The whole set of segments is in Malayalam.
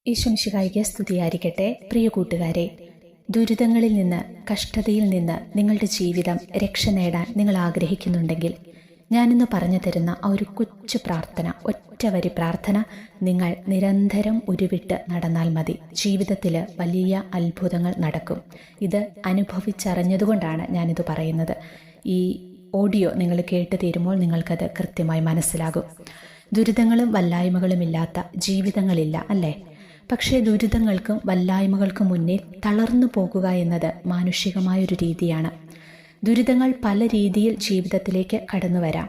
ഈശോ മിശിഹായ്ക്ക് സ്തുതിയായിരിക്കട്ടെ. പ്രിയ കൂട്ടുകാരെ, ദുരിതങ്ങളിൽ നിന്ന്, കഷ്ടതയിൽ നിന്ന് നിങ്ങളുടെ ജീവിതം രക്ഷ നേടാൻ നിങ്ങൾ ആഗ്രഹിക്കുന്നുണ്ടെങ്കിൽ ഞാനിന്ന് പറഞ്ഞു തരുന്ന ആ ഒരു കൊച്ചു പ്രാർത്ഥന, ഒറ്റവരി പ്രാർത്ഥന നിങ്ങൾ നിരന്തരം ഉരുവിട്ട് നടന്നാൽ മതി. ജീവിതത്തിൽ വലിയ അത്ഭുതങ്ങൾ നടക്കും. ഇത് അനുഭവിച്ചറിഞ്ഞതുകൊണ്ടാണ് ഞാനിത് പറയുന്നത്. ഈ ഓഡിയോ നിങ്ങൾ കേട്ട് തീരുമ്പോൾ നിങ്ങൾക്കത് കൃത്യമായി മനസ്സിലാകും. ദുരിതങ്ങളും വല്ലായ്മകളും ഇല്ലാത്ത ജീവിതങ്ങളില്ല, അല്ലേ? പക്ഷേ ദുരിതങ്ങൾക്കും വല്ലായ്മകൾക്കും മുന്നിൽ തളർന്നു പോകുക എന്നത് മാനുഷികമായൊരു രീതിയാണ്. ദുരിതങ്ങൾ പല രീതിയിൽ ജീവിതത്തിലേക്ക് കടന്നു വരാം.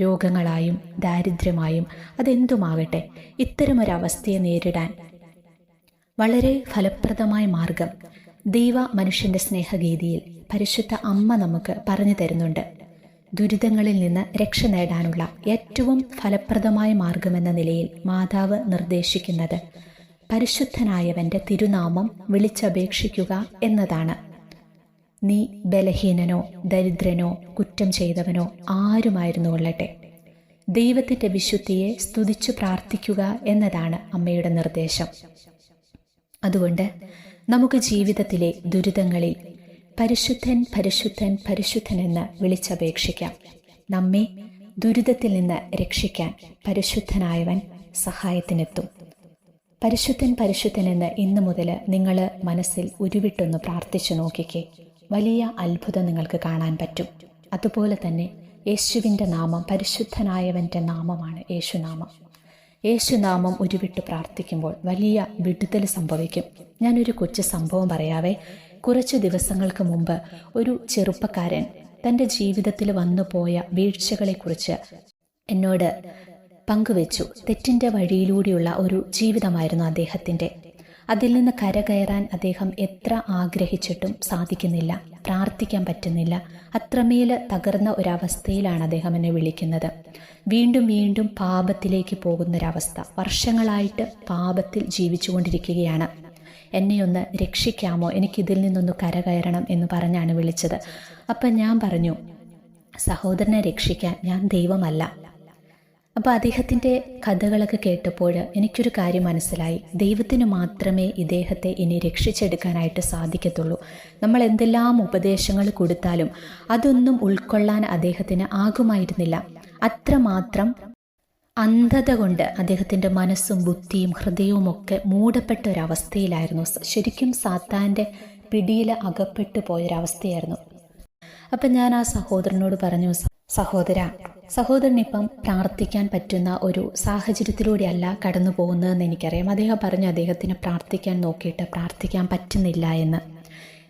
രോഗങ്ങളായും ദാരിദ്ര്യമായും അതെന്തുമാകട്ടെ, ഇത്തരമൊരവസ്ഥയെ നേരിടാൻ വളരെ ഫലപ്രദമായ മാർഗം ദൈവ മനുഷ്യന്റെ സ്നേഹഗീതിയിൽ പരിശുദ്ധ അമ്മ നമുക്ക് പറഞ്ഞു തരുന്നുണ്ട്. ദുരിതങ്ങളിൽ നിന്ന് രക്ഷ നേടാനുള്ള ഏറ്റവും ഫലപ്രദമായ മാർഗമെന്ന നിലയിൽ മാതാവ് നിർദ്ദേശിക്കുന്നത് പരിശുദ്ധനായവന്റെ തിരുനാമം വിളിച്ചപേക്ഷിക്കുക എന്നതാണ്. നീ ബലഹീനനോ ദരിദ്രനോ കുറ്റം ചെയ്തവനോ ആരുമായിരുന്നു കൊള്ളട്ടെ, ദൈവത്തിന്റെ വിശുദ്ധിയെ സ്തുതിച്ചു പ്രാർത്ഥിക്കുക എന്നതാണ് അമ്മയുടെ നിർദ്ദേശം. അതുകൊണ്ട് നമുക്ക് ജീവിതത്തിലെ ദുരിതങ്ങളിൽ പരിശുദ്ധൻ പരിശുദ്ധൻ പരിശുദ്ധൻ എന്ന് വിളിച്ചപേക്ഷിക്കാം. നമ്മെ ദുരിതത്തിൽ നിന്ന് രക്ഷിക്കാൻ പരിശുദ്ധനായവൻ സഹായത്തിനെത്തും. പരിശുദ്ധൻ പരിശുദ്ധൻ എന്ന് ഇന്നു മുതൽ നിങ്ങൾ മനസ്സിൽ ഉരുവിട്ടൊന്ന് പ്രാർത്ഥിച്ചു നോക്കിക്കേ. വലിയ അത്ഭുതം നിങ്ങൾക്ക് കാണാൻ പറ്റും. അതുപോലെ തന്നെ യേശുവിൻ്റെ നാമം, പരിശുദ്ധനായവൻ്റെ നാമമാണ് യേശുനാമം. യേശുനാമം ഉരുവിട്ട് പ്രാർത്ഥിക്കുമ്പോൾ വലിയ വിടുതൽ സംഭവിക്കും. ഞാനൊരു കൊച്ചു സംഭവം പറയാവേ. കുറച്ച് ദിവസങ്ങൾക്ക് മുമ്പ് ഒരു ചെറുപ്പക്കാരൻ തൻ്റെ ജീവിതത്തിൽ വന്നുപോയ വീഴ്ചകളെക്കുറിച്ച് എന്നോട് പങ്കുവെച്ചു. തെറ്റിൻ്റെ വഴിയിലൂടെയുള്ള ഒരു ജീവിതമായിരുന്നു അദ്ദേഹത്തിൻ്റെ. അതിൽ നിന്ന് കരകയറാൻ അദ്ദേഹം എത്ര ആഗ്രഹിച്ചിട്ടും സാധിക്കുന്നില്ല, പ്രാർത്ഥിക്കാൻ പറ്റുന്നില്ല. അത്രമേൽ തകർന്ന ഒരവസ്ഥയിലാണ് അദ്ദേഹം എന്നെ വിളിക്കുന്നത്. വീണ്ടും വീണ്ടും പാപത്തിലേക്ക് പോകുന്നൊരവസ്ഥ. വർഷങ്ങളായിട്ട് പാപത്തിൽ ജീവിച്ചുകൊണ്ടിരിക്കുകയാണ്. എന്നെ ഒന്ന് രക്ഷിക്കാമോ, എനിക്കിതിൽ നിന്നൊന്ന് കരകയറണം എന്ന് പറഞ്ഞാണ് വിളിച്ചത്. അപ്പം ഞാൻ പറഞ്ഞു, സഹോദരനെ രക്ഷിക്കാൻ ഞാൻ ദൈവമല്ല. അപ്പോൾ അദ്ദേഹത്തിൻ്റെ കഥകളൊക്കെ കേട്ടപ്പോൾ എനിക്കൊരു കാര്യം മനസ്സിലായി. ദൈവത്തിന് മാത്രമേ ഇദ്ദേഹത്തെ ഇനി രക്ഷിച്ചെടുക്കാനായിട്ട് സാധിക്കത്തുള്ളൂ. നമ്മൾ എന്തെല്ലാം ഉപദേശങ്ങൾ കൊടുത്താലും അതൊന്നും ഉൾക്കൊള്ളാൻ അദ്ദേഹത്തിന് ആകുമായിരുന്നില്ല. അത്രമാത്രം അന്ധത കൊണ്ട് അദ്ദേഹത്തിൻ്റെ മനസ്സും ബുദ്ധിയും ഹൃദയവും ഒക്കെ മൂടപ്പെട്ട ഒരവസ്ഥയിലായിരുന്നു. ശരിക്കും സാത്താൻ്റെ പിടിയിൽ അകപ്പെട്ടു പോയൊരവസ്ഥയായിരുന്നു. അപ്പം ഞാൻ ആ സഹോദരനോട് പറഞ്ഞു, സഹോദരനിപ്പം പ്രാർത്ഥിക്കാൻ പറ്റുന്ന ഒരു സാഹചര്യത്തിലൂടെയല്ല കടന്നു പോകുന്നതെന്ന് എനിക്കറിയാം. അദ്ദേഹം പറഞ്ഞു അദ്ദേഹത്തിന് പ്രാർത്ഥിക്കാൻ നോക്കിയിട്ട് പ്രാർത്ഥിക്കാൻ പറ്റുന്നില്ല എന്ന്.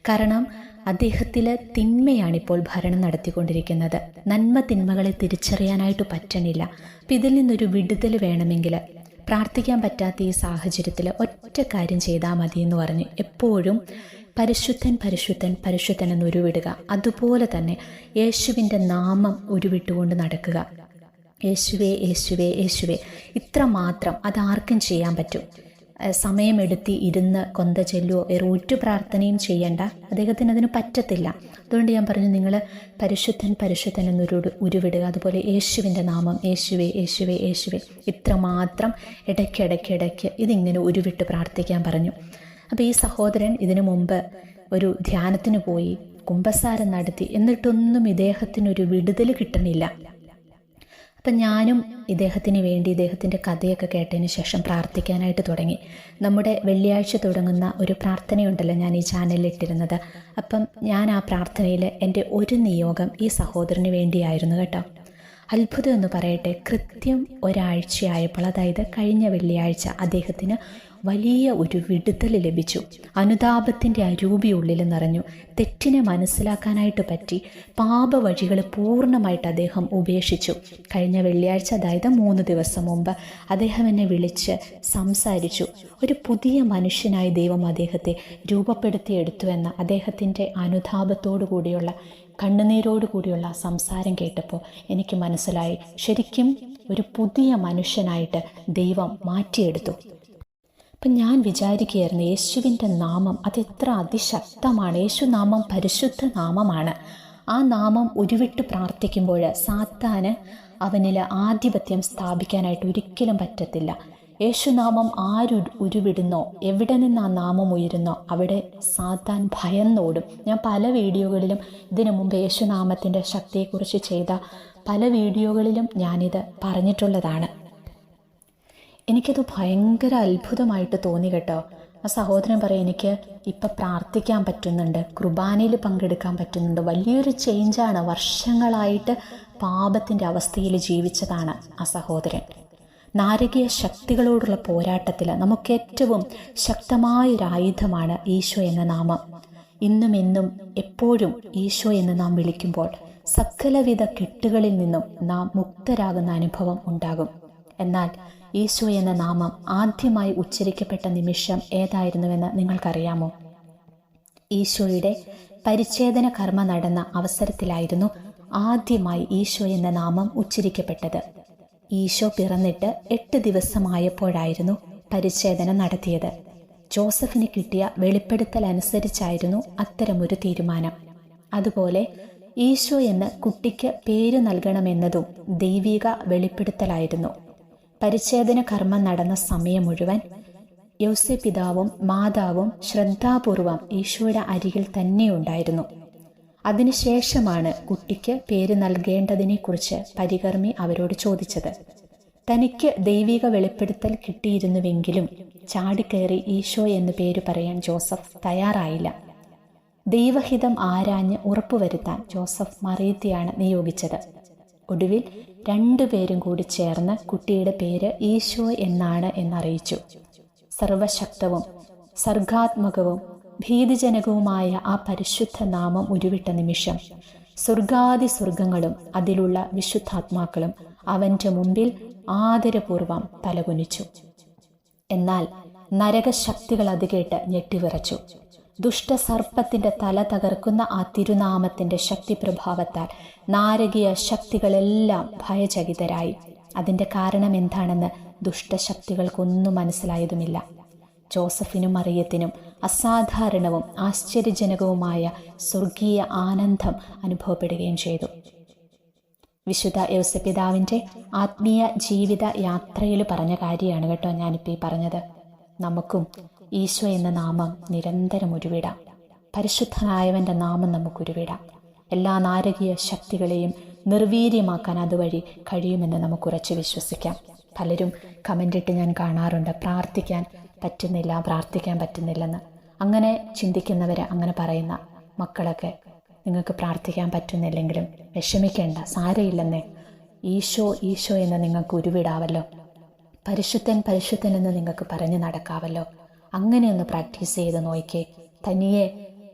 കാരണം അദ്ദേഹത്തിൽ തിന്മയാണിപ്പോൾ ഭരണം നടത്തിക്കൊണ്ടിരിക്കുന്നത്. നന്മ തിന്മകളെ തിരിച്ചറിയാനായിട്ട് പറ്റണില്ല. അപ്പം ഇതിൽ നിന്നൊരു വിടുതൽ വേണമെങ്കിൽ പ്രാർത്ഥിക്കാൻ പറ്റാത്ത ഈ സാഹചര്യത്തിൽ ഒറ്റ കാര്യം ചെയ്താൽ മതി എന്ന് പറഞ്ഞ് എപ്പോഴും പരിശുദ്ധൻ പരിശുദ്ധൻ പരിശുദ്ധൻ എന്ന് ഉരുവിടുക. അതുപോലെ തന്നെ യേശുവിൻ്റെ നാമം ഉരുവിട്ടുകൊണ്ട് നടക്കുക. യേശുവേ യേശുവേ യേശുവേ, ഇത്ര മാത്രം. അതാർക്കും ചെയ്യാൻ പറ്റും. സമയമെടുത്തി ഇരുന്ന് കൊന്ത ചെല്ലുവോ വേറെ ഒരു പ്രാർത്ഥനയും ചെയ്യണ്ട. അദ്ദേഹത്തിന് അതിന് പറ്റത്തില്ല. അതുകൊണ്ട് ഞാൻ പറഞ്ഞു, നിങ്ങൾ പരിശുദ്ധൻ പരിശുദ്ധൻ എന്നൊരു ഉരുവിടുക. അതുപോലെ യേശുവിൻ്റെ നാമം യേശുവേ യേശുവേ യേശുവേ, ഇത്രമാത്രം ഇടയ്ക്കിടയ്ക്കിടയ്ക്ക് ഇതിങ്ങനെ ഉരുവിട്ട് പ്രാർത്ഥിക്കാൻ പറഞ്ഞു. അപ്പോൾ ഈ സഹോദരൻ ഇതിനു മുമ്പ് ഒരു ധ്യാനത്തിന് പോയി, കുമ്പസാരം നടത്തി, എന്നിട്ടൊന്നും ഇദ്ദേഹത്തിനൊരു വിടുതൽ കിട്ടണില്ല. അപ്പം ഞാനും ഇദ്ദേഹത്തിന് വേണ്ടി ഇദ്ദേഹത്തിൻ്റെ കഥയൊക്കെ കേട്ടതിന് ശേഷം പ്രാർത്ഥിക്കാനായിട്ട് തുടങ്ങി. നമ്മുടെ വെള്ളിയാഴ്ച തുടങ്ങുന്ന ഒരു പ്രാർത്ഥനയുണ്ടല്ലോ ഞാൻ ഈ ചാനലിൽ ഇട്ടിരുന്നത്. അപ്പം ഞാൻ ആ പ്രാർത്ഥനയിൽ എൻ്റെ ഒരു നിയോഗം ഈ സഹോദരന് വേണ്ടിയായിരുന്നു കേട്ടോ. അത്ഭുതം എന്ന് പറയട്ടെ, കൃത്യം ഒരാഴ്ചയായപ്പോൾ, അതായത് കഴിഞ്ഞ വെള്ളിയാഴ്ച, അദ്ദേഹത്തിന് വലിയ ഒരു വിടുതൽ ലഭിച്ചു. അനുതാപത്തിൻ്റെ അരൂപി ഉള്ളിൽ നിറഞ്ഞു. തെറ്റിനെ മനസ്സിലാക്കാനായിട്ട് പറ്റി. പാപവഴികൾ പൂർണ്ണമായിട്ട് അദ്ദേഹം ഉപേക്ഷിച്ചു. കഴിഞ്ഞ വെള്ളിയാഴ്ച, അതായത് 3 ദിവസം മുമ്പ് അദ്ദേഹം എന്നെ വിളിച്ച് സംസാരിച്ചു. ഒരു പുതിയ മനുഷ്യനായി ദൈവം അദ്ദേഹത്തെ രൂപപ്പെടുത്തിയെടുത്തു എന്ന അദ്ദേഹത്തിൻ്റെ അനുതാപത്തോടു കൂടിയുള്ള, കണ്ണുനീരോട് കൂടിയുള്ള സംസാരം കേട്ടപ്പോൾ എനിക്ക് മനസ്സിലായി, ശരിക്കും ഒരു പുതിയ മനുഷ്യനായിട്ട് ദൈവം മാറ്റിയെടുത്തു. അപ്പം ഞാൻ വിചാരിക്കുകയായിരുന്നു, യേശുവിൻ്റെ നാമം അതെത്ര അതിശക്തമാണ്. യേശുനാമം പരിശുദ്ധ നാമമാണ്. ആ നാമം ഉരുവിട്ട് പ്രാർത്ഥിക്കുമ്പോൾ സാത്താന് അവനിൽ ആധിപത്യം സ്ഥാപിക്കാനായിട്ട് ഒരിക്കലും പറ്റത്തില്ല. യേശുനാമം ഉരുവിടുന്നോ, എവിടെ നിന്ന് ആ നാമം ഉയരുന്നോ അവിടെ സാത്താൻ ഭയന്നോടും. ഞാൻ പല വീഡിയോകളിലും ഇതിനു മുമ്പ് യേശുനാമത്തിൻ്റെ ശക്തിയെക്കുറിച്ച് ചെയ്ത പല വീഡിയോകളിലും ഞാനിത് പറഞ്ഞിട്ടുള്ളതാണ്. എനിക്കത് ഭയങ്കര അത്ഭുതമായിട്ട് തോന്നി കേട്ടോ. ആ സഹോദരൻ പറയും, എനിക്ക് ഇപ്പം പ്രാർത്ഥിക്കാൻ പറ്റുന്നുണ്ട്, കുർബാനയിൽ പങ്കെടുക്കാൻ പറ്റുന്നുണ്ട്. വലിയൊരു ചേഞ്ചാണ്. വർഷങ്ങളായിട്ട് പാപത്തിൻ്റെ അവസ്ഥയിൽ ജീവിച്ചതാണ് ആ സഹോദരൻ. നാരകീയ ശക്തികളോടുള്ള പോരാട്ടത്തിൽ നമുക്ക് ഏറ്റവും ശക്തമായൊരായുധമാണ് ഈശോ എന്ന നാമം. ഇന്നും എന്നും എപ്പോഴും ഈശോ എന്ന് നാം വിളിക്കുമ്പോൾ സകലവിധ കെട്ടുകളിൽ നിന്നും നാം മുക്തരാകുന്ന അനുഭവം ഉണ്ടാകും. എന്നാൽ ഈശോ എന്ന നാമം ആദ്യമായി ഉച്ചരിക്കപ്പെട്ട നിമിഷം ഏതായിരുന്നുവെന്ന് നിങ്ങൾക്കറിയാമോ? ഈശോയുടെ പരിച്ഛേദന കർമ്മം നടന്ന അവസരത്തിലായിരുന്നു ആദ്യമായി ഈശോ എന്ന നാമം ഉച്ചരിക്കപ്പെട്ടത്. ഈശോ പിറന്നിട്ട് 8 ദിവസമായപ്പോഴായിരുന്നു പരിച്ഛേദന നടത്തിയത്. ജോസഫിന് കിട്ടിയ വെളിപ്പെടുത്തൽ അനുസരിച്ചായിരുന്നു അത്തരമൊരു തീരുമാനം. അതുപോലെ ഈശോ എന്ന് കുട്ടിക്ക് പേര് നൽകണമെന്നതും ദൈവിക വെളിപ്പെടുത്തലായിരുന്നു. പരിച്ഛേദന കർമ്മം നടന്ന സമയം മുഴുവൻ യൗസേപ്പിതാവും മാതാവും ശ്രദ്ധാപൂർവം ഈശോയുടെ അരികിൽ തന്നെ ഉണ്ടായിരുന്നു. അതിനുശേഷമാണ് കുട്ടിക്ക് പേര് നൽകേണ്ടതിനെക്കുറിച്ച് പരികർമ്മി അവരോട് ചോദിച്ചത്. തനിക്ക് ദൈവിക വെളിപ്പെടുത്തൽ കിട്ടിയിരുന്നുവെങ്കിലും ചാടിക്കയറി ഈശോ എന്ന് പേര് പറയാൻ ജോസഫ് തയ്യാറായില്ല. ദൈവഹിതം ആരാഞ്ഞ് ഉറപ്പുവരുത്താൻ ജോസഫ് മറിയത്തെയാണ് നിയോഗിച്ചത്. ഒടുവിൽ 2 പേരും കൂടി ചേർന്ന് കുട്ടിയുടെ പേര് ഈശോ എന്നാണ് എന്നറിയിച്ചു. സർവശക്തവും സർഗാത്മകവും ഭീതിജനകവുമായ ആ പരിശുദ്ധ നാമം ഉരുവിട്ട നിമിഷം സ്വർഗാദി സ്വർഗങ്ങളും അതിലുള്ള വിശുദ്ധാത്മാക്കളും അവൻ്റെ മുമ്പിൽ ആദരപൂർവം തലകുനിച്ചു. എന്നാൽ നരകശക്തികൾ അത് കേട്ട് ഞെട്ടിവിറച്ചു. ദുഷ്ടസർപ്പത്തിന്റെ തല തകർക്കുന്ന ആ തിരുനാമത്തിന്റെ ശക്തിപ്രഭാവത്താൽ നാരകീയ ശക്തികളെല്ലാം ഭയചകിതരായി. അതിൻ്റെ കാരണം എന്താണെന്ന് ദുഷ്ടശക്തികൾക്കൊന്നും മനസ്സിലായതുമില്ല. ജോസഫിനും മറിയത്തിനും അസാധാരണവും ആശ്ചര്യജനകവുമായ സ്വർഗീയ ആനന്ദം അനുഭവപ്പെടുകയും ചെയ്തു. വിശുദ്ധ യൗസേപ്പിതാവിൻ്റെ ആത്മീയ ജീവിത യാത്രയിൽ പറഞ്ഞ കാര്യമാണ് കേട്ടോ ഞാനിപ്പോൾ ഈ പറഞ്ഞത്. നമുക്കും ഈശോ എന്ന നാമം നിരന്തരം ഉരുവിടാം. പരിശുദ്ധനായവൻ്റെ നാമം നമുക്ക് ഉരുവിടാം. എല്ലാ നാരകീയ ശക്തികളെയും നിർവീര്യമാക്കാൻ അതുവഴി കഴിയുമെന്ന് നമുക്ക് ഉറച്ചു വിശ്വസിക്കാം. പലരും കമൻ്റിട്ട് ഞാൻ കാണാറുണ്ട്, പ്രാർത്ഥിക്കാൻ പറ്റുന്നില്ലെന്ന്. അങ്ങനെ ചിന്തിക്കുന്നവർ, അങ്ങനെ പറയുന്ന മക്കളൊക്കെ നിങ്ങൾക്ക് പ്രാർത്ഥിക്കാൻ പറ്റുന്നില്ലെങ്കിലും വിഷമിക്കേണ്ട, സാരയില്ലെന്നേ. ഈശോ എന്ന് നിങ്ങൾക്ക് ഉരുവിടാവല്ലോ. പരിശുദ്ധൻ എന്ന് നിങ്ങൾക്ക് പറഞ്ഞു നടക്കാവല്ലോ. അങ്ങനെയൊന്ന് പ്രാക്ടീസ് ചെയ്ത് നോക്കിക്കേ. തനിയെ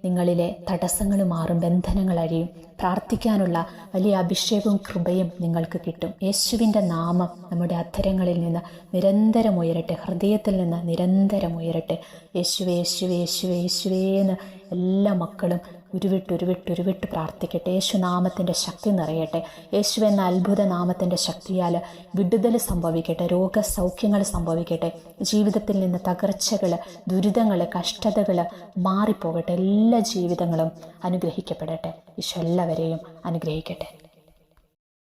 നിങ്ങളിലെ തടസ്സങ്ങൾ മാറും, ബന്ധനങ്ങൾ അഴിയും. പ്രാർത്ഥിക്കാനുള്ള വലിയ അഭിഷേകവും കൃപയും നിങ്ങൾക്ക് കിട്ടും. യേശുവിൻ്റെ നാമം നമ്മുടെ അധരങ്ങളിൽ നിന്ന് നിരന്തരം ഉയരട്ടെ, ഹൃദയത്തിൽ നിന്ന് നിരന്തരം ഉയരട്ടെ. യേശുവേ യേശുവേ യേശുവേ യേശുവേ എന്ന് എല്ലാ മക്കളും ഉരുവിട്ട് പ്രാർത്ഥിക്കട്ടെ. യേശുനാമത്തിൻ്റെ ശക്തി നിറയട്ടെ. യേശു എന്ന അത്ഭുത നാമത്തിൻ്റെ ശക്തിയാൽ വിടുതൽ സംഭവിക്കട്ടെ, രോഗസൗഖ്യങ്ങൾ സംഭവിക്കട്ടെ. ജീവിതത്തിൽ നിന്ന് തകർച്ചകൾ, ദുരിതങ്ങൾ, കഷ്ടതകൾ മാറിപ്പോകട്ടെ. എല്ലാ ജീവിതങ്ങളും അനുഗ്രഹിക്കപ്പെടട്ടെ. ഈശോ എല്ലാവരെയും അനുഗ്രഹിക്കട്ടെ.